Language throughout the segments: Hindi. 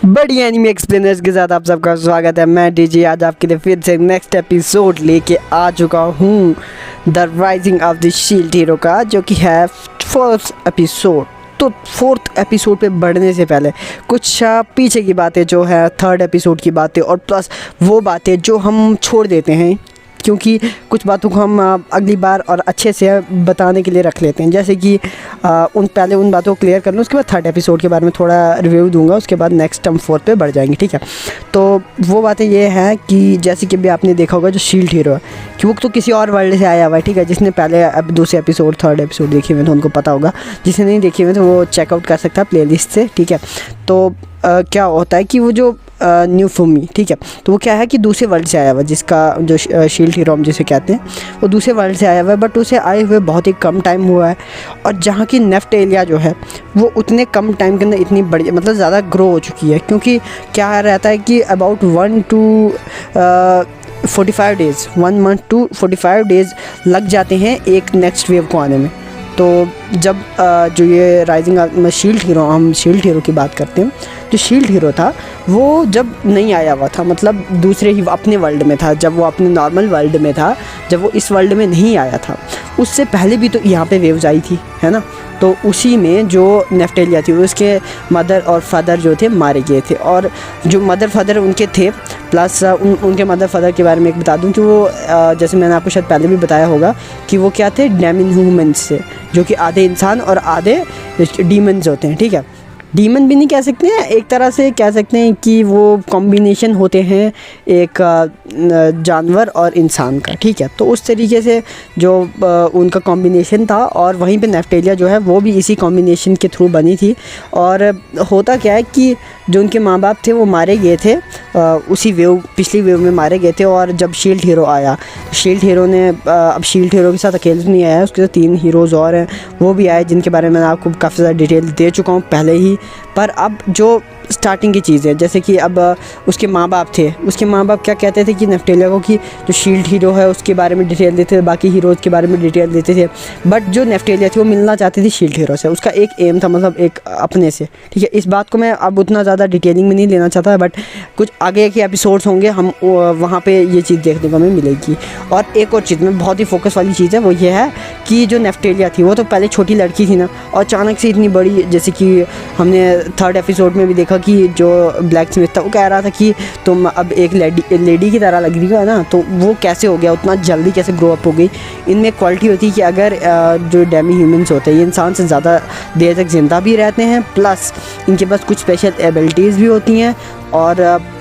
बढ़िया एनिमी एक्सप्लेनर्स के साथ आप सबका स्वागत है। मैं डीजी आज आपके लिए फिर से नेक्स्ट एपिसोड लेके आ चुका हूँ the rising of the shield hero का, जो कि है फोर्थ एपिसोड। तो फोर्थ एपिसोड पे बढ़ने से पहले कुछ पीछे की बातें जो है थर्ड एपिसोड की बातें और प्लस वो बातें जो हम छोड़ देते हैं, क्योंकि कुछ बातों को हम अगली बार और अच्छे से बताने के लिए रख लेते हैं। जैसे कि पहले उन बातों को क्लियर कर लूँ, उसके बाद थर्ड एपिसोड के बारे में थोड़ा रिव्यू दूंगा, उसके बाद नेक्स्ट हम फोर्थ पे बढ़ जाएंगे, ठीक है। तो वो बातें ये हैं कि जैसे कि अभी आपने देखा होगा जो शील्ड हीरो है कि वो तो किसी और वर्ल्ड से आया हुआ है, ठीक है। जिसने पहले अब दूसरे एपिसोड थर्ड एपिसोड देखे हुए तो उनको पता होगा, जिसने नहीं देखे हुए तो वो चेकआउट कर सकता है प्लेलिस्ट से, ठीक है। तो क्या होता है कि वो जो न्यू फूमी, ठीक है, तो वो क्या है कि दूसरे वर्ल्ड से आया हुआ, जिसका जो शील्ड हीरो जिसे कहते हैं वो दूसरे वर्ल्ड से आया हुआ है, बट उसे आए हुए बहुत ही कम टाइम हुआ है। और जहाँ की नेफ्टेलिया जो है वो उतने कम टाइम के अंदर इतनी बड़ी मतलब ज़्यादा ग्रो हो चुकी है, क्योंकि क्या रहता है कि about 1 to 45 days 1 month to 45 days लग जाते हैं एक नेक्स्ट वेव को आने में। तो जब जो ये राइजिंग शील्ड हीरो, हम शील्ड हीरो की बात करते हैं, जो शील्ड हीरो था वो जब नहीं आया हुआ था, मतलब दूसरे ही अपने वर्ल्ड में था, जब वो अपने नॉर्मल वर्ल्ड में था, जब वो इस वर्ल्ड में नहीं आया था, उससे पहले भी तो यहाँ पे वेव्स आई थी, है ना। तो उसी में जो नेफ्टेलिया थी उसके मदर और फादर जो थे मारे गए थे, और जो मदर फादर उनके थे प्लस उनके मदर फादर के बारे में एक बता दूं कि वो जैसे मैंने आपको शायद पहले भी बताया होगा कि वो क्या थे, डेमन ह्यूमंस से, जो कि आधे इंसान और आधे डीमंस होते हैं, ठीक है। डीमन भी नहीं कह सकते हैं, एक तरह से कह सकते हैं कि वो कॉम्बिनेशन होते हैं एक जानवर और इंसान का, ठीक है। तो उस तरीके से जो उनका कॉम्बिनेशन था, और वहीं पे नेफ्टेलिया जो है वो भी इसी कॉम्बिनेशन के थ्रू बनी थी। और होता क्या है कि जो उनके माँ बाप थे वो मारे गए थे उसी पिछली वेव में मारे गए थे। और जब शील्ड हीरो आया, शील्ड हीरो ने अब शील्ड हीरो के साथ अकेले नहीं आया, उसके साथ 3 हीरोज़ और हैं, वो भी आए, जिनके बारे में मैं आपको काफ़ी ज़्यादा डिटेल दे चुका हूँ पहले ही। पर अब जो स्टार्टिंग की चीज़ है, जैसे कि अब उसके माँ बाप थे, उसके माँ बाप क्या कहते थे कि नेफ्टेलिया को कि जो शील्ड हीरो है उसके बारे में डिटेल देते थे, बाकी हीरोज़ के बारे में डिटेल देते थे। बट जो नेफ्टेलिया थी वो मिलना चाहती थी शील्ड हीरो से, उसका एक एम था, मतलब एक अपने से, ठीक है। इस बात को मैं अब उतना ज़्यादा डिटेलिंग में नहीं लेना चाहता, बट कुछ आगे के एपिसोड्स होंगे, हम वहाँ पर ये चीज़ देखने को हमें मिलेगी। और एक और चीज़ में बहुत ही फोकस वाली चीज़ है, वो ये है कि जो नेफ्टेलिया थी वो तो पहले छोटी लड़की थी ना, और अचानक से इतनी बड़ी, जैसे कि हमने थर्ड एपिसोड में भी देखा कि जो ब्लैक स्मिथ था वो कह रहा था कि तुम अब एक लेडी की तरह लग रही हो, है ना। तो वो कैसे हो गया, उतना जल्दी कैसे ग्रो अप हो गई। इनमें क्वालिटी होती है कि अगर जो डेमी ह्यूमंस होते हैं ये इंसान से ज़्यादा देर तक ज़िंदा भी रहते हैं, प्लस इनके पास कुछ स्पेशल एबिलिटीज़ भी होती हैं, और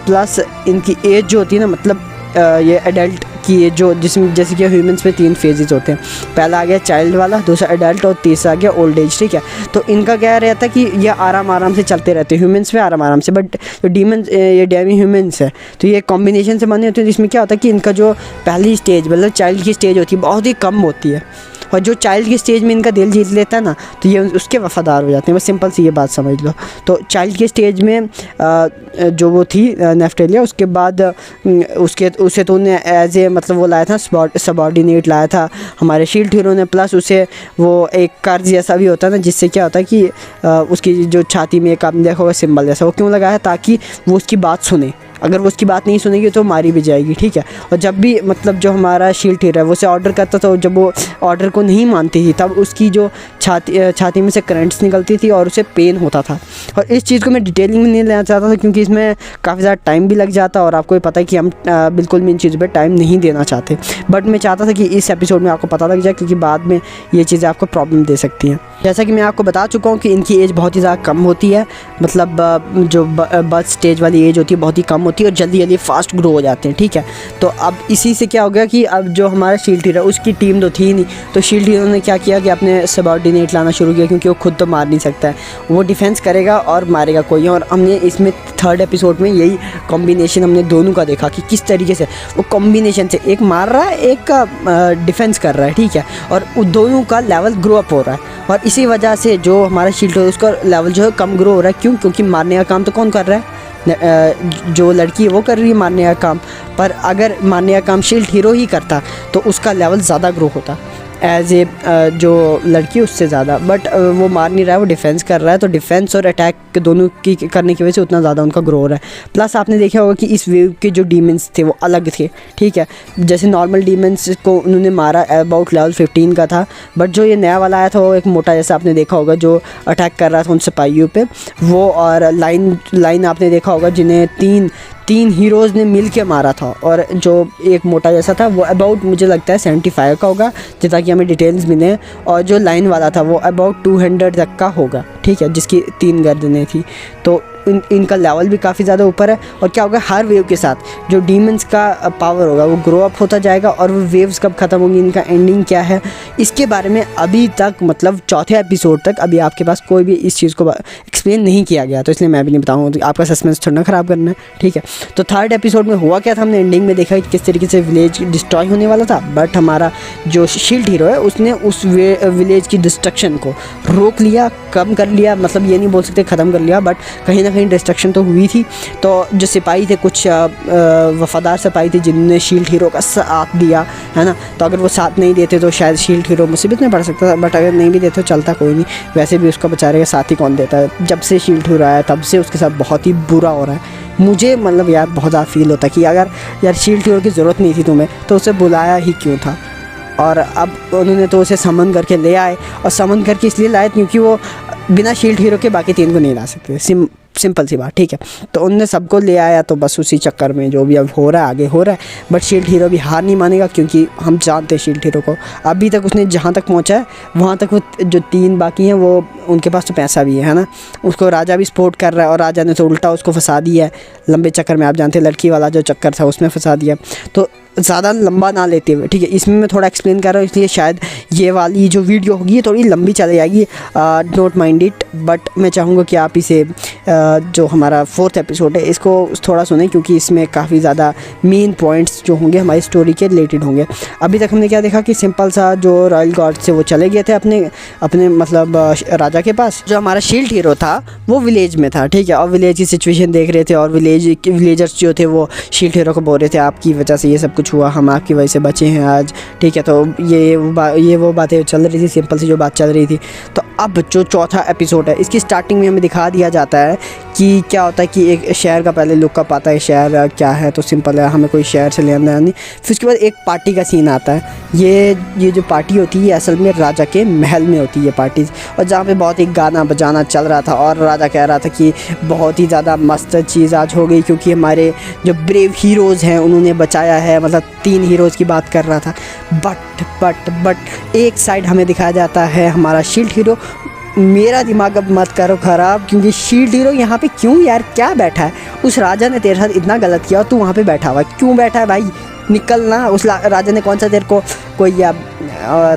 प्लस इनकी एज जो होती है ना, मतलब ये एडल्ट की एज जो जिसमें, जैसे कि ह्यूमंस में 3 फेजेस होते हैं, पहला आ गया चाइल्ड वाला, दूसरा एडल्ट और तीसरा आ गया ओल्ड एज, ठीक है। तो इनका क्या रहता है कि ये आराम से चलते रहते हैं, ह्यूमंस में आराम से, बट जो डीमन ये डेमी ह्यूमंस है तो ये कॉम्बिनेशन से बने होते हैं, जिसमें क्या होता है कि इनका जो पहली स्टेज मतलब चाइल्ड की स्टेज होती है बहुत ही कम होती है, और जो चाइल्ड की स्टेज में इनका दिल जीत लेता है ना तो ये उसके वफ़ादार हो जाते हैं, बस सिंपल सी ये बात समझ लो। तो चाइल्ड की स्टेज में जो वो थी नेफ्टेलिया, उसके बाद उसे तो उन्हें एज ए मतलब वो लाया था, सबॉर्डिनेट लाया था हमारे शील्ड हीरो ने, प्लस उसे वो एक कर्ज जैसा भी होता है ना, जिससे क्या होता है कि उसकी जो छाती में एक आपने देखा होगा सिंबल जैसा, वो क्यों लगाया, ताकि वो उसकी बात सुने, अगर वो उसकी बात नहीं सुनेगी तो मारी भी जाएगी, ठीक है। और जब भी मतलब जो हमारा शील्ड हीरो है वो उसे ऑर्डर करता था, जब वो ऑर्डर को नहीं मानती थी तब उसकी जो छाती में से करंट्स निकलती थी और उसे पेन होता था। और इस चीज़ को मैं डिटेलिंग में नहीं लेना चाहता था, क्योंकि इसमें काफ़ी ज़्यादा टाइम भी लग जाता, और आपको भी पता है कि हम बिल्कुल भी इन चीज़ों पर टाइम नहीं देना चाहते। बट मैं चाहता था कि इस एपिसोड में आपको पता लग जाए, क्योंकि बाद में ये चीज़ें आपको प्रॉब्लम दे सकती हैं। जैसा कि मैं आपको बता चुका हूँ कि इनकी एज बहुत ही ज़्यादा कम होती है, मतलब जो बर्थ स्टेज वाली एज होती है बहुत ही कम होती है, और जल्दी फास्ट ग्रो हो जाते हैं, ठीक है। तो अब इसी से क्या हो गया कि अब जो हमारा शील्ड हीरो उसकी टीम तो थी नहीं, तो शील्ड हीरो ने क्या किया कि अपने सबॉर्डिनेट लाना शुरू किया, क्योंकि वो खुद तो मार नहीं सकता है, वो डिफेंस करेगा और मारेगा कोई। और हमने इसमें थर्ड एपिसोड में यही कॉम्बिनेशन हमने दोनों का देखा कि किस तरीके से वो कॉम्बिनेशन से एक मार रहा है, एक का डिफेंस कर रहा है, ठीक है, और दोनों का लेवल ग्रो अप हो रहा है। और इसी वजह से जो हमारा शील्ड है उसका लेवल जो है कम ग्रो हो रहा है। क्यों? क्योंकि मारने का काम तो कौन कर रहा है, जो लड़की है वो कर रही है मारने का काम, पर अगर मारने का काम शील्ड हीरो ही करता तो उसका लेवल ज़्यादा ग्रो होता। एज ए जो लड़की उससे ज़्यादा, बट वो मार नहीं रहा है, वो डिफेंस कर रहा है। तो डिफेंस और अटैक दोनों की करने की वजह से उतना ज़्यादा उनका ग्रो हो रहा है। प्लस आपने देखा होगा कि इस वेव के जो डीमंस थे वो अलग थे, ठीक है। जैसे नॉर्मल डीमंस को उन्होंने मारा अबाउट लेवल 15 का था, बट जो ये नया वाला आया था वो एक मोटा जैसा आपने देखा होगा जो अटैक कर रहा था उन सिपाहियों पे वो, और लाइन आपने देखा होगा जिन्हें तीन हीरोज़ ने मिल के मारा था। और जो एक मोटा जैसा था वो अबाउट मुझे लगता है 75 का होगा जितना कि हमें डिटेल्स मिले हैं, और जो लाइन वाला था वो अबाउट 200 तक का होगा, ठीक है, जिसकी 3 गर्दनें थी। तो इनका लेवल भी काफ़ी ज़्यादा ऊपर है। और क्या होगा, हर वेव के साथ जो डीमंस का पावर होगा वो ग्रो अप होता जाएगा, और वो वेव्स कब ख़त्म होंगी, इनका एंडिंग क्या है, इसके बारे में अभी तक मतलब चौथे एपिसोड तक अभी आपके पास कोई भी इस चीज़ को एक्सप्लेन नहीं किया गया। तो इसलिए मैं भी नहीं बताऊँगा, तो आपका सस्पेंस थोड़ा ना ख़राब करना है, ठीक है। तो थर्ड एपिसोड में हुआ क्या था, हमने एंडिंग में देखा कि किस तरीके से विलेज डिस्ट्रॉय होने वाला था, बट हमारा जो शील्ड हीरो है उसने उस विलेज की डिस्ट्रक्शन को रोक लिया, कम कर लिया, मतलब ये नहीं बोल सकते ख़त्म कर लिया, बट कहीं ना कहीं डिस्ट्रक्शन तो हुई थी। तो जो सिपाही थे, कुछ वफादार सिपाही थे जिन्होंने शील्ड हीरो का साथ दिया, है ना। तो अगर वो साथ नहीं देते तो शायद शील्ड हीरो मुसीबत में पड़ सकता था, बट अगर नहीं भी देते तो चलता, कोई नहीं, वैसे भी उसका बेचारे का साथ ही कौन देता है। जब से शील्ड हीरो आया तब से उसके साथ बहुत ही बुरा हो रहा है। मुझे मतलब यार बहुत ज़्यादा फील होता है कि अगर यार शील्ड हीरो की ज़रूरत नहीं थी तुम्हें तो उसे बुलाया ही क्यों था। और अब उन्होंने तो उसे समन करके ले आए, और समन करके इसलिए लाए क्योंकि वो बिना शील्ड हीरो के बाकी 3 को नहीं ला सकते, सिंपल सी बात, ठीक है। तो उनने सबको ले आया, तो बस उसी चक्कर में जो भी अब हो रहा है आगे हो रहा है। बट शील्ड हीरो भी हार नहीं मानेगा, क्योंकि हम जानते हैं शील्ड हीरो को अभी तक उसने जहाँ तक पहुँचा है वहाँ तक वो जो 3 बाकी हैं वो उनके पास तो पैसा भी है ना। उसको राजा भी सपोर्ट कर रहा है, और राजा ने तो उल्टा उसको फंसा दिया है लंबे चक्कर में। आप जानते हैं लड़की वाला जो चक्कर था उसमें फंसा दिया। तो ज़्यादा लंबा ना लेते हुए, ठीक है, इसमें मैं थोड़ा एक्सप्लेन कर रहा हूँ, इसलिए शायद ये वाली जो वीडियो होगी ये थोड़ी लंबी चली जाएगी, डोंट माइंड इट। बट मैं चाहूँगा कि आप इसे जो हमारा 4th एपिसोड है इसको थोड़ा सुनें, क्योंकि इसमें काफ़ी ज़्यादा मेन पॉइंट्स जो होंगे हमारी स्टोरी के रिलेटेड होंगे। अभी तक हमने क्या देखा कि सिंपल सा जो रॉयल गार्ड से वो चले गए थे अपने मतलब राजा के पास। जो हमारा शील्ड हीरो था वो विलेज में था, ठीक है, और विलेज की सिचुएशन देख रहे थे, और विलेजर्स जो थे वो शील्ड हीरो को बोल रहे थे आपकी वजह से ये सब कुछ हुआ, हम आपकी वजह से बचे हैं आज, ठीक है। तो ये वो बातें चल रही थी, सिंपल सी जो बात चल रही थी। तो अब जो 4था एपिसोड है इसकी स्टार्टिंग में हमें दिखा दिया जाता है कि क्या होता है कि एक शहर का पहले लुक अप आता है, शहर क्या है, तो सिंपल है, हमें कोई शहर से लेना नहीं। फिर उसके बाद एक पार्टी का सीन आता है। ये जो पार्टी होती है असल में राजा के महल में होती है पार्टी, और जहाँ पे बहुत एक गाना बजाना चल रहा था, और राजा कह रहा था कि बहुत ही ज़्यादा मस्त चीज़ आज हो गई, क्योंकि हमारे जो ब्रेव हीरोज़ हैं उन्होंने बचाया है, मतलब 3 हीरोज़ की बात कर रहा था। बट एक साइड हमें दिखाया जाता है हमारा शील्ड हीरो। मेरा दिमाग अब मत करो ख़राब, क्योंकि शील्ड हीरो यहाँ पे क्यों यार, क्या बैठा है? उस राजा ने तेरे साथ इतना गलत किया और तू वहाँ पे बैठा हुआ है, क्यों बैठा है भाई? निकलना। उस राजा ने कौन सा तेरे को कोई या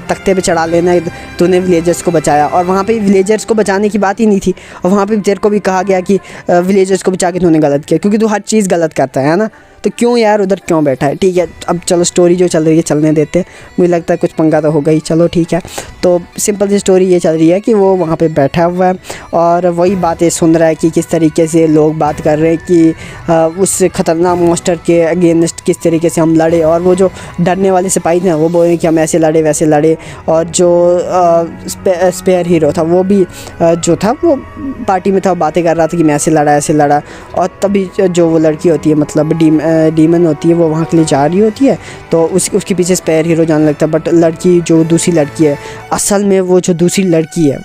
तख्ते पे चढ़ा लेना, तूने विलेजर्स को बचाया, और वहाँ पे विलेजर्स को बचाने की बात ही नहीं थी। और वहाँ पे तेरे को भी कहा गया कि विलेजर्स को बचा के तूने गलत किया, क्योंकि तू हर चीज़ गलत करता है ना। तो क्यों यार उधर क्यों बैठा है? ठीक है, अब चलो स्टोरी जो चल रही है चलने देते हैं, मुझे लगता है कुछ पंगा तो होगा ही, चलो ठीक है। तो सिंपल सी स्टोरी ये चल रही है कि वो वहाँ पे बैठा हुआ है और वही बातें सुन रहा है कि किस तरीके से लोग बात कर रहे हैं कि उस ख़तरनाक मॉन्स्टर के अगेंस्ट किस तरीके से हम लड़े। और वो जो डरने वाले सिपाही थे वो बोल रहे हैं कि हम ऐसे लड़े वैसे लड़े। और जो स्पेयर हीरो था वो भी जो था वो पार्टी में था, बातें कर रहा था कि मैं ऐसे लड़ा। और तभी जो वो लड़की होती है, मतलब डीमन होती है, वो वहाँ के लिए जा रही होती है, तो उसके पीछे स्पेयर हीरो जाने लगता है। बट लड़की जो दूसरी लड़की है, असल में वो जो दूसरी लड़की है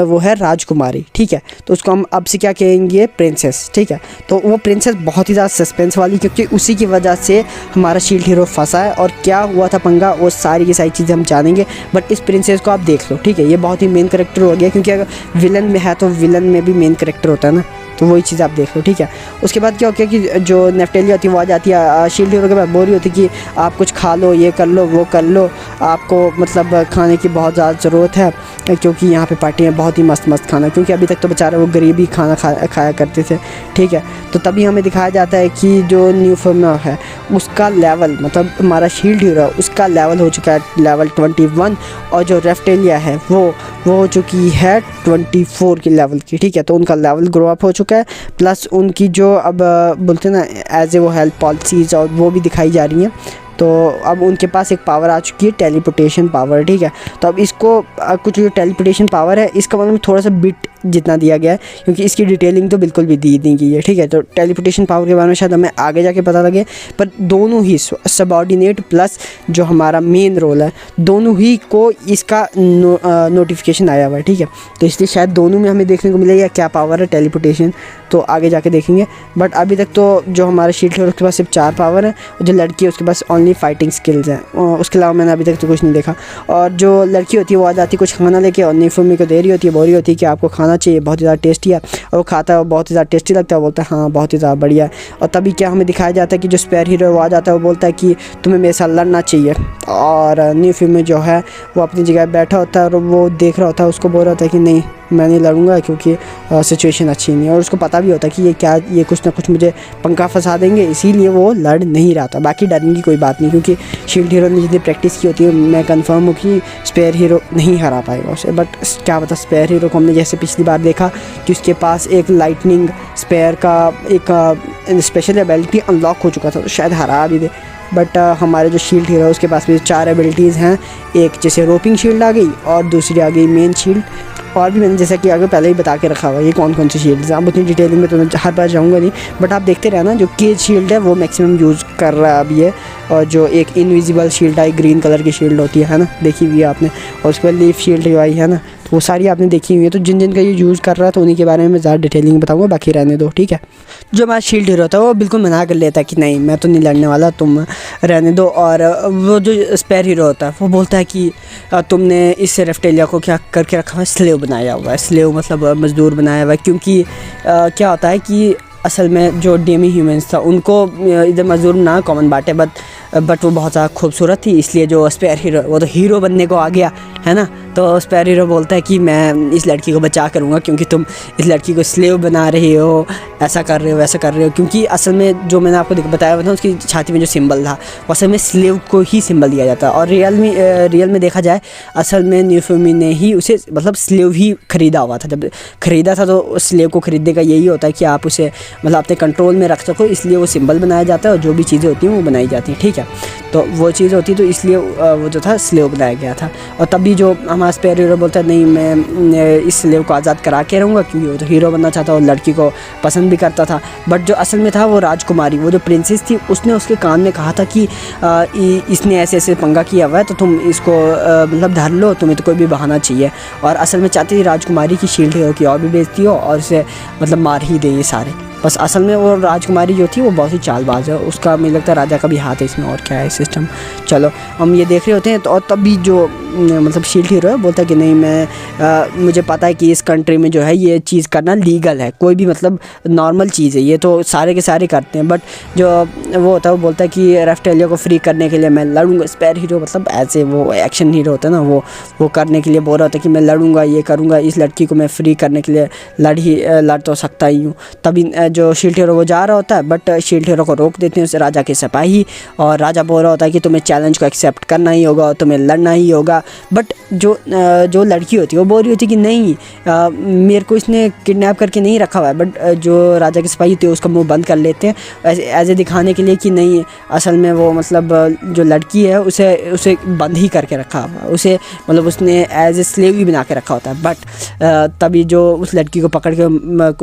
वो है राजकुमारी, ठीक है। तो उसको हम अब से क्या कहेंगे, प्रिंसेस, ठीक है। तो वो प्रिंसेस बहुत ही ज़्यादा सस्पेंस वाली, क्योंकि उसी की वजह से हमारा शील्ड हीरो फंसा है। और क्या हुआ था पंगा, वो सारी की सारी चीज़ें हम जानेंगे। बट इस प्रिंसेस को आप देख लो, ठीक है, ये बहुत ही मेन कैरेक्टर हो गया, क्योंकि अगर विलन में है तो विलन में भी मेन कैरेक्टर होता है ना, तो वही चीज़ आप देख लो, ठीक है। उसके बाद क्या हो गया कि जो नेफ्टेली होती है वो आ जाती है शील्ड हीरो के पास, बोल रही होती कि आप कुछ खा लो, ये कर लो, वो कर लो, आपको मतलब खाने की बहुत ज़्यादा ज़रूरत है, क्योंकि यहाँ पे पार्टी है, बहुत ही मस्त खाना, क्योंकि अभी तक तो बेचारे वो गरीब ही खाना खाया करते थे, ठीक है। तो तभी हमें दिखाया जाता है कि जो न्यू फॉर्म है उसका लेवल, मतलब हमारा शील्ड हीरो उसका लेवल हो चुका है लेवल 21, और जो रेफ्टेलिया है वो हो चुकी है 24 की लेवल की, ठीक है। तो उनका लेवल ग्रो अप हो चुका है, प्लस उनकी जो अब बोलते हैं ना एज ए वो हेल्थ पॉलिसीज़ और वो भी दिखाई जा रही हैं। तो अब उनके पास एक पावर आ चुकी है टेलीपोर्टेशन पावर, ठीक है। तो अब इसको कुछ जो टेलीपोर्टेशन पावर है इसका मतलब थोड़ा सा बिट जितना दिया गया है, क्योंकि इसकी डिटेलिंग तो बिल्कुल भी दी नहीं गई है, ठीक है। तो टेलीपोर्टेशन पावर के बारे में शायद हमें आगे जाके पता लगे, पर दोनों ही सबऑर्डिनेट प्लस जो हमारा मेन रोल है, दोनों ही को इसका नोटिफिकेशन आया हुआ है, ठीक है। तो इसलिए शायद दोनों में हमें देखने को मिलेगा क्या पावर है टेलीपोर्टेशन, तो आगे जाके देखेंगे। बट अभी तक तो जो हमारा शील्ड हीरो के पास सिर्फ 4 पावर है, जो लड़की है उसके पास ओनली फाइटिंग स्किल्स हैं, उसके अलावा मैंने अभी तक तो कुछ नहीं देखा। और जो लड़की होती है वो आ जाती है कुछ खाना लेके, और न्यूफमी को दे रही होती है, बोल रही होती है कि आपको खाना चाहिए, बहुत ही ज़्यादा टेस्टी है। और वो खाता है, बहुत ही ज़्यादा टेस्टी लगता है, बोलता है हाँ बहुत ही ज़्यादा बढ़िया है। और तभी क्या हमें दिखाया जाता है कि जो स्पेयर हीरो है वो आ जाता है, वो बोलता है कि तुम्हें मेरे साथ लड़ना चाहिए। और न्यूफमी जो है वो अपनी जगह बैठा होता है और वो देख रहा होता है, उसको बोल रहा होता है कि नहीं मैं नहीं लड़ूंगा क्योंकि सिचुएशन अच्छी नहीं है। और उसको पता भी होता है कि ये कुछ ना कुछ मुझे पंखा फंसा देंगे, इसीलिए वो लड़ नहीं रहा था। बाकी डरने की कोई बात नहीं, क्योंकि शील्ड हीरो ने जितनी प्रैक्टिस की होती है मैं कंफर्म हूँ कि स्पेयर हीरो नहीं हरा पाएगा उसे। बट क्या पता, स्पेयर हीरो को हमने जैसे पिछली बार देखा कि उसके पास एक लाइटनिंग स्पेयर का एक स्पेशल एबिलिटी अनलॉक हो चुका था, तो शायद हरा भी दे। बट हमारे जो शील्ड हीरो है उसके पास भी 4 एबिलिटीज़ हैं। एक जैसे रोपिंग शील्ड आ गई, और दूसरी आ गई मेन शील्ड, और भी मैंने जैसा कि आगे पहले ही बता के रखा हुआ है ये कौन कौन सी शील्ड्स हैं। अब उतनी डिटेलिंग में तो मैं हर बार जाऊँगा नहीं, बट आप देखते रहना। जो केज शील्ड है वो मैक्सिमम यूज़ कर रहा है अभी है, और जो एक इनविजिबल शील्ड आई ग्रीन कलर की शील्ड होती है ना, देखी हुई है आपने, और उस पर लीफ शील्ड जो आई है ना, तो वो सारी आपने देखी हुई है। तो जिन जिन का ये यूज़ कर रहा है तो उन्हीं के बारे में मैं ज़्यादा डिटेलिंग बताऊँगा, बाकी रहने दो, ठीक है। जो हमारा शील्ड हीरो था वो बिल्कुल मना कर लेता है कि नहीं मैं तो नहीं लड़ने वाला, तुम रहने दो। और वो जो स्पेयर हीरो होता है वो बोलता है कि तुमने इस रेप्टिलिया को क्या करके रखा हुआ है, स्लेव बनाया हुआ है। स्लेव मतलब मज़दूर बनाया हुआ है, क्योंकि क्या होता है कि असल में जो डेमी ह्यूमंस था उनको इधर मज़दूर ना कॉमन बात है, बट वो बहुत ज़्यादा खूबसूरत थी, इसलिए जो स्पेयर हीरो वो तो हीरो बनने को आ गया है ना। तो स्पेयर हीरो बोलता है कि मैं इस लड़की को बचा करूँगा, क्योंकि तुम इस लड़की को स्लेव बना रहे हो, ऐसा कर रहे हो वैसा कर रहे हो। क्योंकि असल में जो मैंने आपको बताया हुआ था उसकी छाती में जो सिंबल था वो असल में स्लेव को ही सिंबल दिया जाता है। और रियल में देखा जाए असल में न्यूफमी ने ही उसे मतलब स्लेव ही ख़रीदा हुआ था। जब ख़रीदा था तो स्लेव को ख़रीदने का यही होता है कि आप उसे मतलब अपने कंट्रोल में रख सको, इसलिए वो सिंबल बनाया जाता है और जो भी चीज़ें होती हैं वो बनाई जाती हैं, ठीक है। तो वो चीज़ होती है, तो इसलिए वो जो था स्लेव बनाया गया था। और तभी जो हमारा स्पेयर हीरो बोलता है नहीं मैं इस स्लेव को आज़ाद करा के रहूँगा, क्योंकि वो तो हीरो बनना चाहता और लड़की को पसंद भी करता था। बट जो असल में था वो राजकुमारी, वो जो प्रिंसेस थी, उसने उसके कान में कहा था कि इसने ऐसे ऐसे पंगा किया हुआ है तो तुम इसको मतलब धर लो, तुम्हें तो कोई भी बहाना चाहिए। और असल में चाहती थी राजकुमारी की शील्ड हीरो की और भी बेइज्जती हो और उसे मतलब मार ही दे ये सारे। बस असल में वो राजकुमारी जो थी वो बहुत ही चालबाज है, उसका मुझे लगता है राजा का भी हाथ है इसमें, और क्या है सिस्टम। चलो हम ये देख रहे होते हैं तो, और तब भी जो मतलब शील्ड हीरो है बोलता है कि नहीं मैं मुझे पता है कि इस कंट्री में जो है ये चीज़ करना लीगल है, कोई भी मतलब नॉर्मल चीज़ है, ये तो सारे के सारे करते हैं। बट जो वो होता है वो बोलता है कि रेप्टिलिया को फ्री करने के लिए मैं लड़ूंगा। स्पेयर हीरो मतलब ऐसे वो एक्शन हीरो होता है ना, वो करने के लिए बोल रहा होता है कि मैं लड़ूंगा, ये करूँगा, इस लड़की को मैं फ्री करने के लिए लड़ तो सकता ही हूँ। तभी जो शील्ड हीरो वो जा रहा होता है, बट शील्ड हीरो को रोक देते हैं उस राजा के सिपाही, और राजा बोल रहा होता है कि तुम्हें चैलेंज को एक्सेप्ट करना ही होगा और तुम्हें लड़ना ही होगा। बट जो लड़की होती है वो बोल रही होती है कि नहीं मेरे को इसने किडनैप करके नहीं रखा हुआ है। बट जो राजा के सिपाही थे उसका मुंह बंद कर लेते हैं ऐसे दिखाने के लिए कि नहीं असल में वो मतलब जो लड़की है उसे बंद ही करके रखा हुआ है, उसे मतलब उसने एज ए स्लेव ही बना के रखा होता है। बट तभी जो उस लड़की को पकड़ के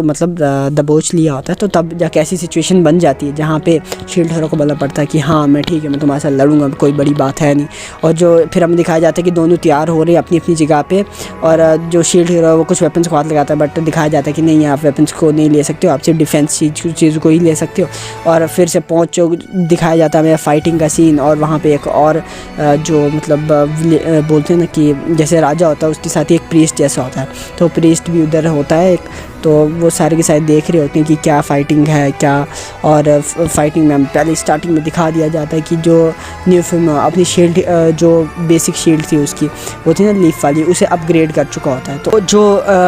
मतलब दबोच लिया होता है, तो तब जाके ऐसी सिचुएशन बन जाती है जहाँ पे शील्ड हीरो को बोलना पड़ता है कि हाँ मैं ठीक है, मैं तुम्हारे साथ लड़ूंगा, कोई बड़ी बात है नहीं। और जो फिर हमें दिखाया जाता है कि दोनों तैयार हो रहे हैं अपनी अपनी जगह पे, और जो शील्ड हीरो है वो कुछ वेपन्स को हाथ लगाता है, बट दिखाया जाता है कि नहीं आप वेपन्स को नहीं ले सकते हो, आप सिर्फ डिफेंस चीज़ को ही ले सकते हो। और फिर से दिखाया जाता है हमें फाइटिंग का सीन, और वहाँ पे एक और जो मतलब बोलते हैं ना कि जैसे राजा होता है उसके साथ ही एक प्रीस्ट जैसा होता है, तो प्रीस्ट भी उधर होता है एक, तो वो सारे के सारे देख रहे होते हैं कि क्या फ़ाइटिंग है क्या। और फाइटिंग में पहले स्टार्टिंग में दिखा दिया जाता है कि जो न्यूफमी अपनी शील्ड जो बेसिक शील्ड थी उसकी वो थी ना लीफ वाली, उसे अपग्रेड कर चुका होता है। तो जो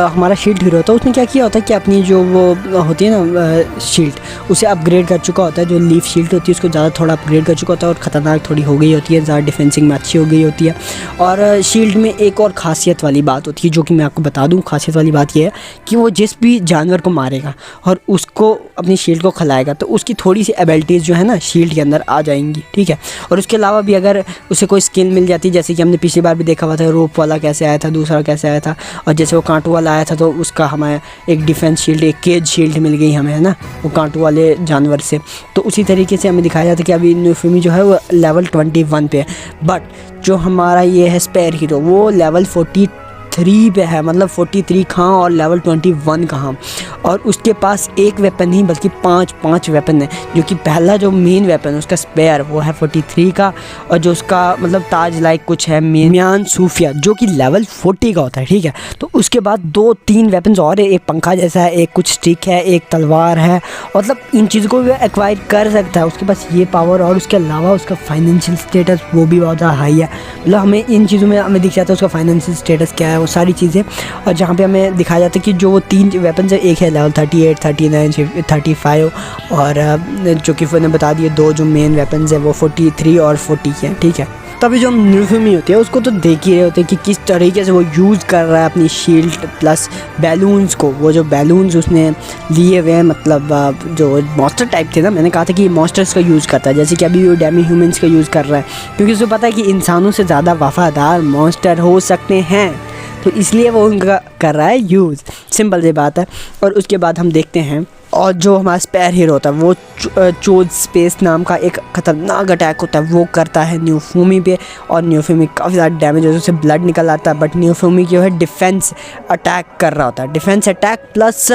हमारा शील्ड हीरो होता है उसने क्या किया होता है कि अपनी जो वो होती है ना शील्ड उसे अपग्रेड कर चुका होता है, जो लीफ शील्ड होती है उसको ज़्यादा थोड़ा अपग्रेड कर चुका होता है और ख़तरनाक थोड़ी हो गई होती है, ज़्यादा डिफेंसिंग में अच्छी हो गई होती है। और शील्ड में एक और ख़ासियत वाली बात होती है जो कि मैं आपको बता दूँ, ख़ासियत वाली बात यह है कि वो जिस भी भी जानवर को मारेगा और उसको अपनी शील्ड को खिलाएगा तो उसकी थोड़ी सी एबिलिटीज़ जो है ना शील्ड के अंदर आ जाएंगी, ठीक है। और उसके अलावा भी अगर उसे कोई स्किल मिल जाती है, जैसे कि हमने पिछली बार भी देखा हुआ था रोप वाला कैसे आया था, दूसरा कैसे आया था, और जैसे वो कांटू वाला आया था तो उसका हमें एक डिफेंस शील्ड, एक केज शील्ड मिल गई हमें, है ना, वो कांटू वाले जानवर से। तो उसी तरीके से हमें दिखाया जाता है कि अभी न्यूफेमी जो है वो लेवल 21 पे है, बट जो हमारा ये है स्पेयर हीरो वो लेवल 43 पे है, मतलब 43 कहाँ और लेवल 21 कहाँ। और उसके पास एक वेपन नहीं बल्कि पाँच वेपन है, जो कि पहला जो मेन वेपन है उसका स्पेयर वो है 43 का, और जो उसका मतलब ताज लाइक कुछ है मियान सूफिया जो कि लेवल 40 का होता है, ठीक है। तो उसके बाद 2-3 वेपन्स और है, एक पंखा जैसा है, एक कुछ स्टिक है, एक तलवार है, मतलब इन चीज़ों को भी एक्वायर कर सकता है, उसके पास ये पावर। और उसके अलावा उसका फाइनेंशियल स्टेटस वो भी बहुत ज़्यादा हाई है, मतलब हमें इन चीज़ों में हमें दिख जाता है उसका फाइनेंशियल स्टेटस क्या है, वो सारी चीज़ें। और जहाँ पे हमें दिखाया जाता है कि जो वो 3 वेपन्स है, एक है लेवल 38, 39, 35, और जो कि मैंने बता दिए 2 जो मेन वेपन्स है वो 43 और 40 हैं, ठीक है। तभी जो न्यूफेमी होती है उसको तो देख ही रहे होते हैं कि किस तरीके से वो यूज़ कर रहा है अपनी शील्ड प्लस बैलून्स को। वो जो बैलून्स उसने लिए हुए हैं, मतलब जो मॉन्स्टर टाइप थे ना, मैंने कहा था कि मॉन्स्टर्स का यूज़ करता है, जैसे कि अभी वो डेमी ह्यूमंस का यूज़ कर रहा है, क्योंकि उसे पता है कि इंसानों से ज़्यादा वफ़ादार मॉन्स्टर हो सकते हैं, तो इसलिए वो उनका कर रहा है यूज़, सिंपल सी बात है। और उसके बाद हम देखते हैं, और जो हमारा स्पेयर हीरो होता है वो चोज स्पेस नाम का एक ख़तरनाक अटैक होता है, वो करता है न्यूफेमी पे, और न्यूफेमी काफ़ी ज़्यादा डैमेज होता है, उससे ब्लड निकल आता है। बट न्यूफेमी जो है डिफेंस अटैक कर रहा होता है, defence attack plus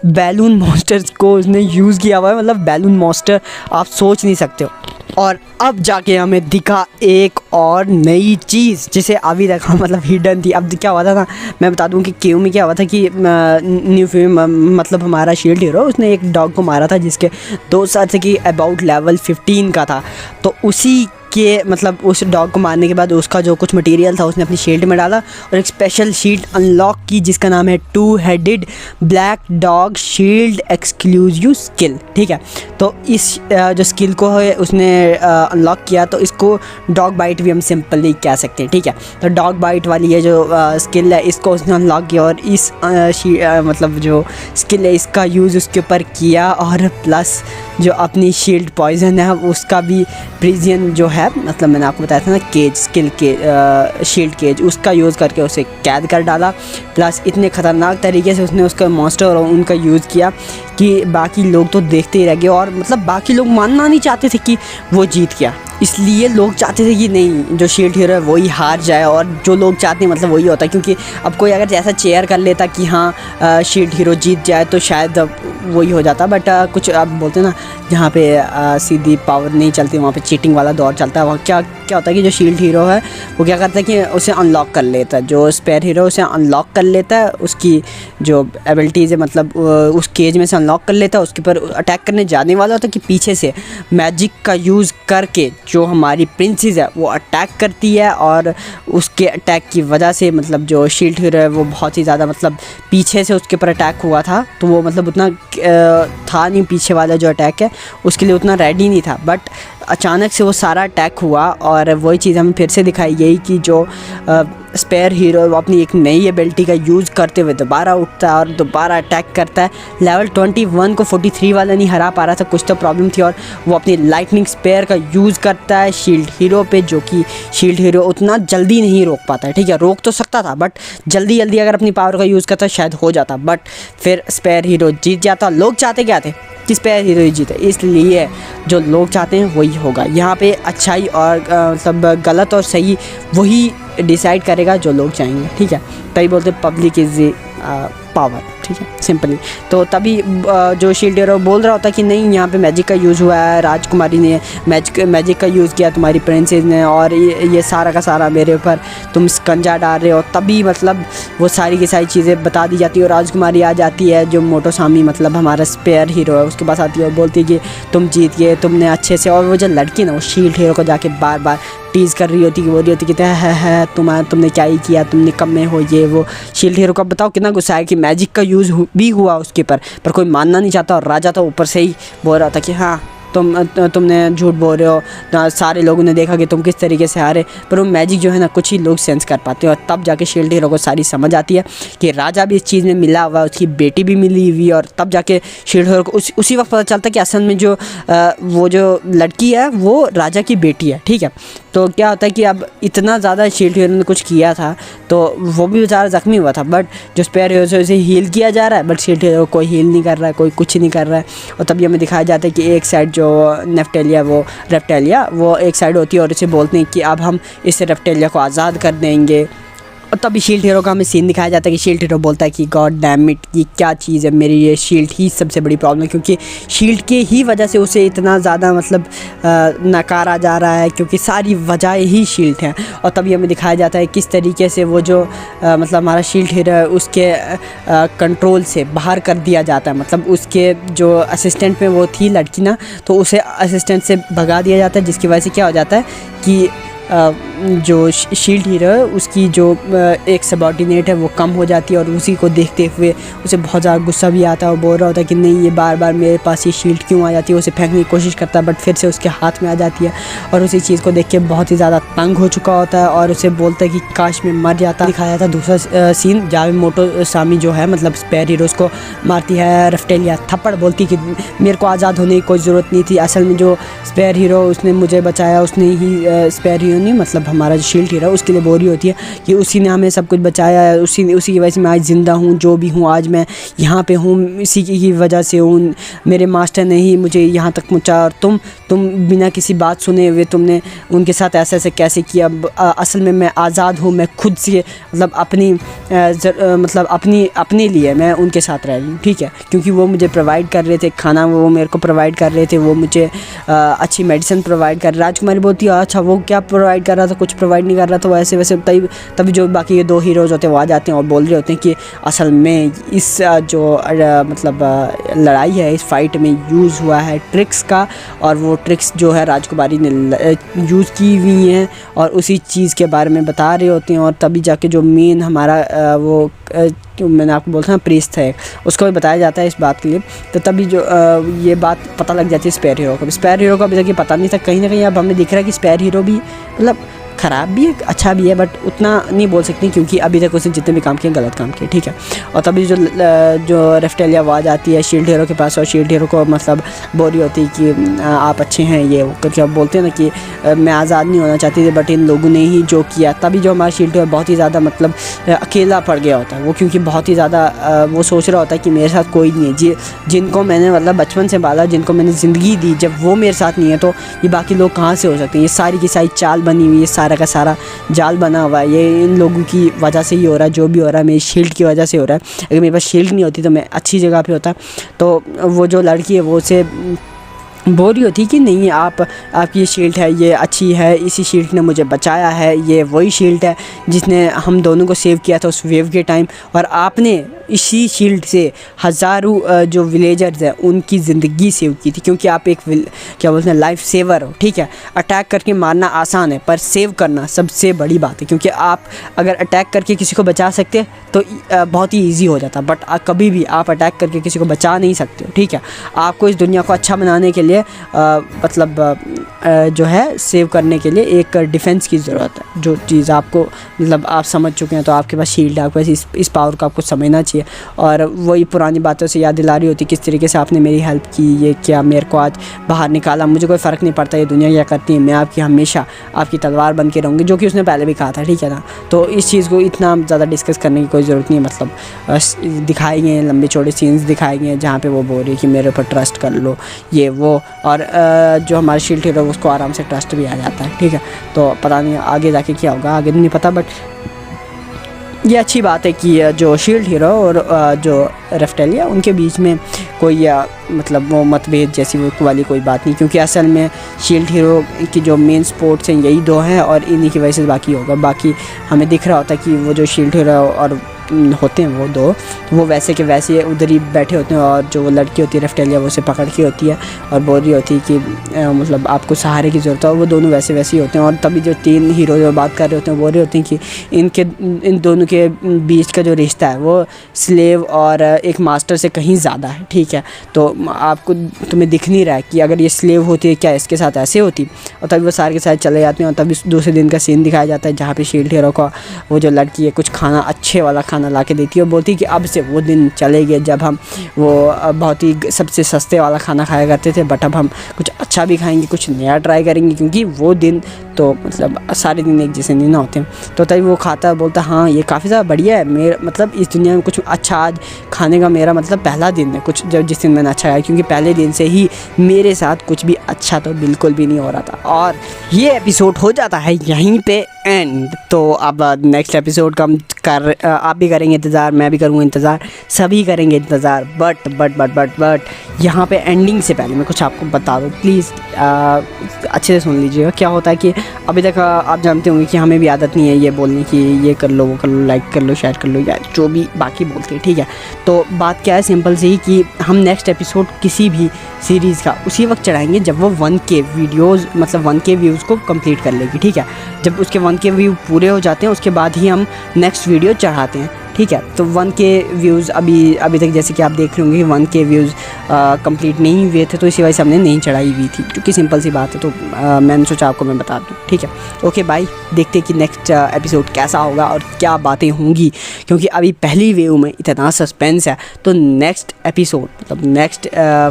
balloon monsters को उसने यूज़ किया हुआ है, मतलब बैलून मॉन्स्टर आप सोच नहीं सकते हो। और अब जाके हमें दिखा एक और नई चीज़ जिसे अभी तक मतलब हिडन थी। अब क्या हुआ था ना, मैं बता दूं कि केयू में क्या हुआ था कि न्यूफेमी मतलब हमारा शील्ड हीरो उसने एक डॉग को मारा था जिसके 2 साल से कि अबाउट लेवल 15 का था। तो उसी के मतलब उस डॉग को मारने के बाद उसका जो कुछ मटेरियल था उसने अपनी शील्ड में डाला और एक स्पेशल शील्ड अनलॉक की जिसका नाम है 2-हेडेड black dog shield exclusive skill, ठीक है। तो इस जो स्किल को है उसने अनलॉक किया, तो इसको डॉग बाइट भी हम सिंपली कह सकते हैं, ठीक है। तो डॉग बाइट वाली ये जो स्किल है इसको उसने अनलॉक किया और इस मतलब जो स्किल है इसका यूज़ उसके ऊपर किया, और प्लस जो अपनी शील्ड पॉइजन है उसका भी प्रिजन जो है, मतलब मैंने आपको बताया था ना केज स्किल के शील्ड केज, उसका यूज़ करके उसे कैद कर डाला। प्लस इतने ख़तरनाक तरीके से उसने उसका मॉन्स्टर और उनका यूज़ किया कि बाकी लोग तो देखते ही रह गए, और मतलब बाकी लोग मानना नहीं चाहते थे कि वो जीत गया, इसलिए लोग चाहते थे कि नहीं जो शील्ड हीरो है वही हार जाए, और जो लोग चाहते हैं मतलब वही होता है। क्योंकि अब कोई अगर जैसा चेयर कर लेता कि हाँ शील्ड हीरो जीत जाए तो शायद वही हो जाता, बट कुछ आप बोलते हैं ना जहाँ पे सीधी पावर नहीं चलती वहाँ पे चीटिंग वाला दौर चलता है। वहाँ क्या होता है कि जो शील्ड हीरो है वो क्या करता है कि उसे अनलॉक कर लेता है, जो स्पेयर हीरो उसे अनलॉक कर लेता है, उसकी जो एबिलिटीज़ है मतलब उस केज में से अनलॉक कर लेता है, उसके ऊपर अटैक करने जाने वाला होता है कि पीछे से मैजिक का यूज़ करके जो हमारी प्रिंसेस है वो अटैक करती है, और उसके अटैक की वजह से मतलब जो शील्ड हीरो है वो बहुत ही ज़्यादा मतलब पीछे से उसके ऊपर अटैक हुआ था, तो वो मतलब उतना था नहीं, पीछे वाला जो अटैक है उसके लिए उतना रेडी नहीं था, बट अचानक से वो सारा अटैक हुआ। और वही चीज़ हमें फिर से दिखाई गई कि जो स्पेयर हीरो वो अपनी एक नई एबिलिटी का यूज़ करते हुए दोबारा उठता है और दोबारा अटैक करता है। लेवल 21 को 43 वाला नहीं हरा पा रहा था, कुछ तो प्रॉब्लम थी, और वो अपनी लाइटनिंग स्पेयर का यूज़ करता है शील्ड हीरो पे, जो कि शील्ड हीरो उतना जल्दी नहीं रोक पाता है, ठीक है। रोक तो सकता था बट जल्दी अगर अपनी पावर का यूज़ करता शायद हो जाता, बट फिर स्पेयर हीरो जीत जाता। लोग चाहते क्या थे कि स्पेयर हीरो ही जीते, इसलिए जो लोग चाहते हैं वही होगा। यहाँ पे अच्छाई और मतलब गलत और सही वही डिसाइड करेगा जो लोग चाहेंगे, ठीक है। तभी बोलते पब्लिक इज़ पावर, ठीक है, सिंपली। तो तभी जो शील्ड हीरो बोल रहा होता कि नहीं यहाँ पे मैजिक का यूज़ हुआ है, राजकुमारी ने मैजिक का यूज़ किया तुम्हारी प्रिंसेस ने, और ये सारा का सारा मेरे ऊपर तुम स्कंजा डाल रहे हो, तभी मतलब वो सारी की सारी चीज़ें बता दी जाती है। और राजकुमारी आ जाती है जो मोटोसामी मतलब हमारा स्पेयर हीरो है, उसके पास आती है और बोलती है कि तुम जीत गए, तुमने अच्छे से। और वो जो लड़की ना वो शील्ड हीरो को जाके बार बार टीज़ कर रही होती कि बोल रही होती कि है तुमने क्या ही किया, तुमने कम में हो ये वो। शील्ड हीरो का बताओ कितना गुस्सा है कि मैजिक का यूज़ भी हुआ उसके पर कोई मानना नहीं चाहता, और राजा तो ऊपर से ही बोल रहा था कि हाँ तुमने झूठ बोल रहे हो, सारे लोगों ने देखा कि तुम किस तरीके से हारे। पर वो मैजिक जो है ना कुछ ही लोग सेंस कर पाते हैं, और तब जाके शील्ड हीरो को सारी समझ आती है कि राजा भी इस चीज़ में मिला हुआ है, उसकी बेटी भी मिली हुई है। और तब जाके शील्ड हीरो को उसी वक्त पता चलता है कि असल में वो जो लड़की है वो राजा की बेटी है, ठीक है। तो क्या होता है कि अब इतना ज़्यादा शील्ड हीरो ने कुछ किया था तो वो भी बेचारा ज़ख्मी हुआ था, बट जो स्पेयर हीरो से उसे हील किया जा रहा है, बट शील्ड हीरो कोई हील नहीं कर रहा है, कोई कुछ नहीं कर रहा है। और तभी हमें दिखाया जाता है कि एक साइड जो रेप्टेलिया वो एक साइड होती है और उसे बोलते हैं कि अब हम इस रेप्टेलिया को आज़ाद कर देंगे। और तभी शील्ड हीरो का हमें सीन दिखाया जाता है कि शील्ड हीरो बोलता है कि गॉड डैम इट, ये क्या चीज़ है, मेरी ये शील्ड ही सबसे बड़ी प्रॉब्लम है, क्योंकि शील्ड के ही वजह से उसे इतना ज़्यादा मतलब नकारा जा रहा है, क्योंकि सारी वजह ही शील्ड है। और तभी हमें दिखाया जाता है किस तरीके से वो जो मतलब हमारा शील्ड हीरो है उसके कंट्रोल से बाहर कर दिया जाता है। मतलब उसके जो असिस्टेंट में वो थी लड़की ना, तो उसे असिस्टेंट से भगा दिया जाता है, जिसकी वजह से क्या हो जाता है कि जो शील्ड हीरो है उसकी जो एक सबऑर्डिनेट है वो कम हो जाती है। और उसी को देखते हुए उसे बहुत ज़्यादा गुस्सा भी आता है और बोल रहा होता है कि नहीं, ये बार बार मेरे पास ये शील्ड क्यों आ जाती है। उसे फेंकने की कोशिश करता है बट फिर से उसके हाथ में आ जाती है, और उसी चीज़ को देख के बहुत ही ज़्यादा तंग हो चुका होता है और उसे बोलता है कि काश मैं मर जाता। दिखाया था दूसरा सीन जहाँ मोटोसामी जो है मतलब स्पेयर हीरो को मारती है रेप्टेलिया, थप्पड़ बोलती कि मेरे को आज़ाद होने की कोई ज़रूरत नहीं थी, असल में जो स्पेयर हीरो उसने मुझे बचाया, उसने ही स्पेयर हीरो नहीं मतलब हमारा जो शील्ड हीरो उसके लिए बोल रही होती है कि उसी ने हमें सब कुछ बचाया है, उसी की वजह से मैं आज ज़िंदा हूँ, जो भी हूँ आज मैं यहाँ पे हूँ, इसी की वजह से हूँ, मेरे मास्टर ने ही मुझे यहाँ तक पहुँचा। और तुम बिना किसी बात सुने हुए तुमने उनके साथ ऐसे ऐसे कैसे किया। असल में मैं आज़ाद हूँ, मैं खुद से मतलब अपने लिए मैं उनके साथ रह रही हूँ, ठीक है, क्योंकि वो मुझे प्रोवाइड कर रहे थे खाना, वो मेरे को प्रोवाइड कर रहे थे, वो मुझे अच्छी मेडिसिन प्रोवाइड कर। राजकुमारी बोलती है अच्छा वो क्या प्रोवाइड कर रहा था, कुछ प्रोवाइड नहीं कर रहा था, वैसे वैसे तभी जो बाकी ये दो हीरोज़ होते हैं वो आ जाते हैं और बोल रहे होते हैं कि असल में इस जो मतलब लड़ाई है, इस फाइट में यूज़ हुआ है ट्रिक्स का, और वो ट्रिक्स जो है राजकुमारी ने यूज़ की हुई हैं और उसी चीज़ के बारे में बता रहे होते हैं। और तभी जाके जो मेन हमारा वो जो मैंने आपको बोलता ना प्रीस्ट है, उसको भी बताया जाता है इस बात के लिए। तो तभी जो ये बात पता लग जाती है स्पेयर हीरो को। स्पेयर हीरो को अभी तक ये पता नहीं था, कहीं ना कहीं अब हमें दिख रहा है कि स्पेयर हीरो भी मतलब ख़राब भी है अच्छा भी है, बट उतना नहीं बोल सकती क्योंकि अभी तक उसने जितने भी काम किए गलत काम किए, ठीक है। और तभी जो रेप्टेलिया वो आ जाती है शील्ड हीरो के पास और शील्ड हीरो को मतलब बोल रही होती है कि आप अच्छे हैं ये वो करके, अब बोलते हैं ना कि मैं आज़ाद नहीं होना चाहती थी बट इन लोगों ने ही जो किया। तभी जो हमारा शील्ड हीरो बहुत ही ज़्यादा मतलब अकेला पड़ गया होता है वो, क्योंकि बहुत ही ज़्यादा वो सोच रहा होता है कि मेरे साथ कोई नहीं है, जिनको मैंने मतलब बचपन से पाला, जिनको मैंने ज़िंदगी दी, जब वो मेरे साथ नहीं है तो ये बाकी लोग कहाँ से हो सकते हैं। ये सारी की सारी चाल बनी हुई है, सारा का सारा जाल बना हुआ है, ये इन लोगों की वजह से ही हो रहा है, जो भी हो रहा है मेरी शील्ड की वजह से हो रहा है। अगर मेरे पास शील्ड नहीं होती तो मैं अच्छी जगह पे होता। तो वो जो लड़की है वो उसे बोल रही होती कि नहीं आपकी ये शील्ड है, ये अच्छी है, इसी शील्ड ने मुझे बचाया है, ये वही शील्ड है जिसने हम दोनों को सेव किया था उस वेव के टाइम, और आपने इसी शील्ड से हज़ारों जो विलेजर्स हैं उनकी ज़िंदगी सेव की थी, क्योंकि आप एक क्या बोलते हैं लाइफ सेवर हो, ठीक है। अटैक करके मारना आसान है पर सेव करना सबसे बड़ी बात है, क्योंकि आप अगर अटैक करके किसी को बचा सकते तो बहुत ही ईजी हो जाता, बट कभी भी आप अटैक करके किसी को बचा नहीं सकते हो, ठीक है। आपको इस दुनिया को अच्छा बनाने के लिए मतलब जो है सेव करने के लिए एक डिफेंस की ज़रूरत है। जो चीज़ आपको मतलब आप समझ चुके हैं तो आपके पास शील्ड है, आपके पास इस पावर को आपको समझना चाहिए। और वही पुरानी बातों से याद दिला रही होती किस तरीके से आपने मेरी हेल्प की, ये क्या मेरे को आज बाहर निकाला, मुझे कोई फ़र्क नहीं पड़ता ये दुनिया क्या करती है, मैं आपकी हमेशा आपकी तलवार बन के रहूँगी, जो कि उसने पहले भी कहा था, ठीक है ना। तो इस चीज़ को इतना ज़्यादा डिस्कस करने की कोई ज़रूरत नहीं है, मतलब दिखाए गए लंबे चौड़े सीन्स दिखाए गए हैं जहाँ पे वो बोल रही है कि मेरे ऊपर ट्रस्ट कर लो ये वो, और जो हमारा शील्ड हीरो उसको आराम से ट्रस्ट भी आ जाता है, ठीक है। तो पता नहीं आगे जाके क्या होगा, आगे नहीं पता, बट ये अच्छी बात है कि जो शील्ड हीरो और जो रेप्टेलिया उनके बीच में कोई मतलब वो मतभेद जैसी वो वाली कोई बात नहीं, क्योंकि असल में शील्ड हीरो की जो मेन स्पोर्ट्स हैं यही दो हैं और इन्हीं की वजह से बाकी होगा। बाकी हमें दिख रहा होता है कि वो जो शील्ड हीरो और होते हैं वो दो, वो वैसे के वैसे उधर ही बैठे होते हैं, और जो वो लड़की होती है रेप्टेलिया वो उसे पकड़ के होती है और बोल रही होती है कि मतलब आपको सहारे की ज़रूरत है, और वो दोनों वैसे वैसे ही होते हैं। और तभी जो 3 हीरो जो बात कर रहे होते हैं बोल रहे होते हैं कि इन दोनों के बीच का जो रिश्ता है वो स्लेव और एक मास्टर से कहीं ज़्यादा है, ठीक है। तो तुम्हें दिख नहीं रहा है कि अगर ये स्लेव होती है क्या इसके साथ ऐसे होती। और तभी वो सारे के साथ चले जाते हैं, और तभी दूसरे दिन का सीन दिखाया जाता है जहाँ पे शील्ड हीरो को वो जो लड़की है कुछ खाना, अच्छे वाला खाना ला के देती है और बोलती है कि अब से वो दिन चले गए जब हम वो बहुत ही सबसे सस्ते वाला खाना खाया करते थे, बट अब हम कुछ अच्छा भी खाएंगे, कुछ नया ट्राई करेंगे, क्योंकि वो दिन तो मतलब सारे दिन एक जैसे नहीं ना होते। तो तभी वो खाता है, बोलता है हाँ ये काफ़ी ज़्यादा बढ़िया है, मेरा मतलब इस दुनिया में कुछ अच्छा आज खाने का मेरा मतलब पहला दिन है, कुछ जब जिस दिन मैंने अच्छा खाया, क्योंकि पहले दिन से ही मेरे साथ कुछ भी अच्छा तो बिल्कुल भी नहीं हो रहा था। और ये एपिसोड हो जाता है यहीं पे एंड। तो अब नेक्स्ट एपिसोड का आप भी करेंगे इंतज़ार, मैं भी करूँगा इंतज़ार, सभी करेंगे इंतज़ार। बट यहाँ पे एंडिंग से पहले मैं कुछ आपको बता दूँ प्लीज़, अच्छे से सुन लीजिएगा। क्या होता है कि अभी तक आप जानते होंगे कि हमें भी आदत नहीं है ये बोलने की ये कर लो वो कर लो, लाइक कर लो, शेयर कर लो, या जो भी बाकी बोलते हैं, ठीक है। तो बात क्या है सिंपल से ही कि हम नेक्स्ट एपिसोड किसी भी सीरीज़ का उसी वक्त चढ़ाएंगे जब वो 1K वीडियोज़ मतलब 1K व्यूज़ को कंप्लीट कर लेगी, ठीक है। जब उसके 1K व्यू पूरे हो जाते हैं उसके बाद ही हम नेक्स्ट वीडियो चढ़ाते हैं, ठीक है। तो 1K व्यूज़ अभी तक जैसे कि आप देख रहे होंगे 1K व्यूज़ कंप्लीट नहीं हुए थे, तो इसी वजह से हमने नहीं चढ़ाई हुई थी, क्योंकि सिंपल सी बात है। तो मैंने सोचा आपको मैं बता दूँ, ठीक है। ओके बाय, देखते हैं कि नेक्स्ट एपिसोड कैसा होगा और क्या बातें होंगी, क्योंकि अभी पहली वेव में इतना सस्पेंस है। तो नेक्स्ट एपिसोड मतलब नेक्स्ट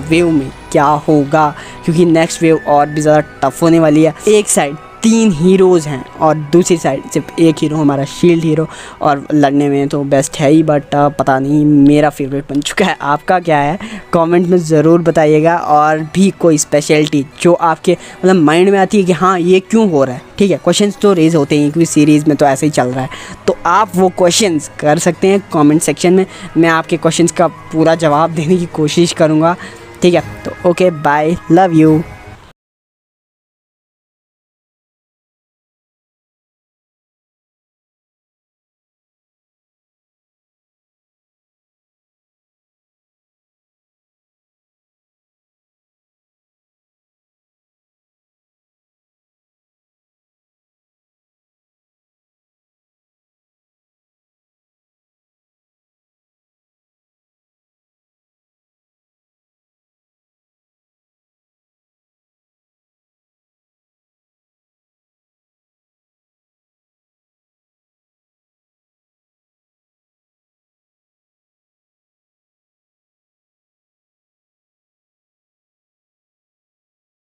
वेव में क्या होगा, क्योंकि नेक्स्ट वेव और भी ज़्यादा टफ होने वाली है। एक साइड 3 हीरोज़ हैं और दूसरी साइड सिर्फ एक हीरो हमारा शील्ड हीरो, और लड़ने में तो बेस्ट है ही, बट पता नहीं मेरा फेवरेट बन चुका है। आपका क्या है कमेंट में ज़रूर बताइएगा, और भी कोई स्पेशलिटी जो आपके मतलब माइंड में आती है कि हाँ ये क्यों हो रहा है, ठीक है। क्वेश्चंस तो रेज होते हैं क्योंकि सीरीज़ में तो ऐसे ही चल रहा है, तो आप वो क्वेश्चंस कर सकते हैं कमेंट सेक्शन में। मैं आपके क्वेश्चंस का पूरा जवाब देने की कोशिश करूँगा, ठीक है। तो ओके बाय, लव यू।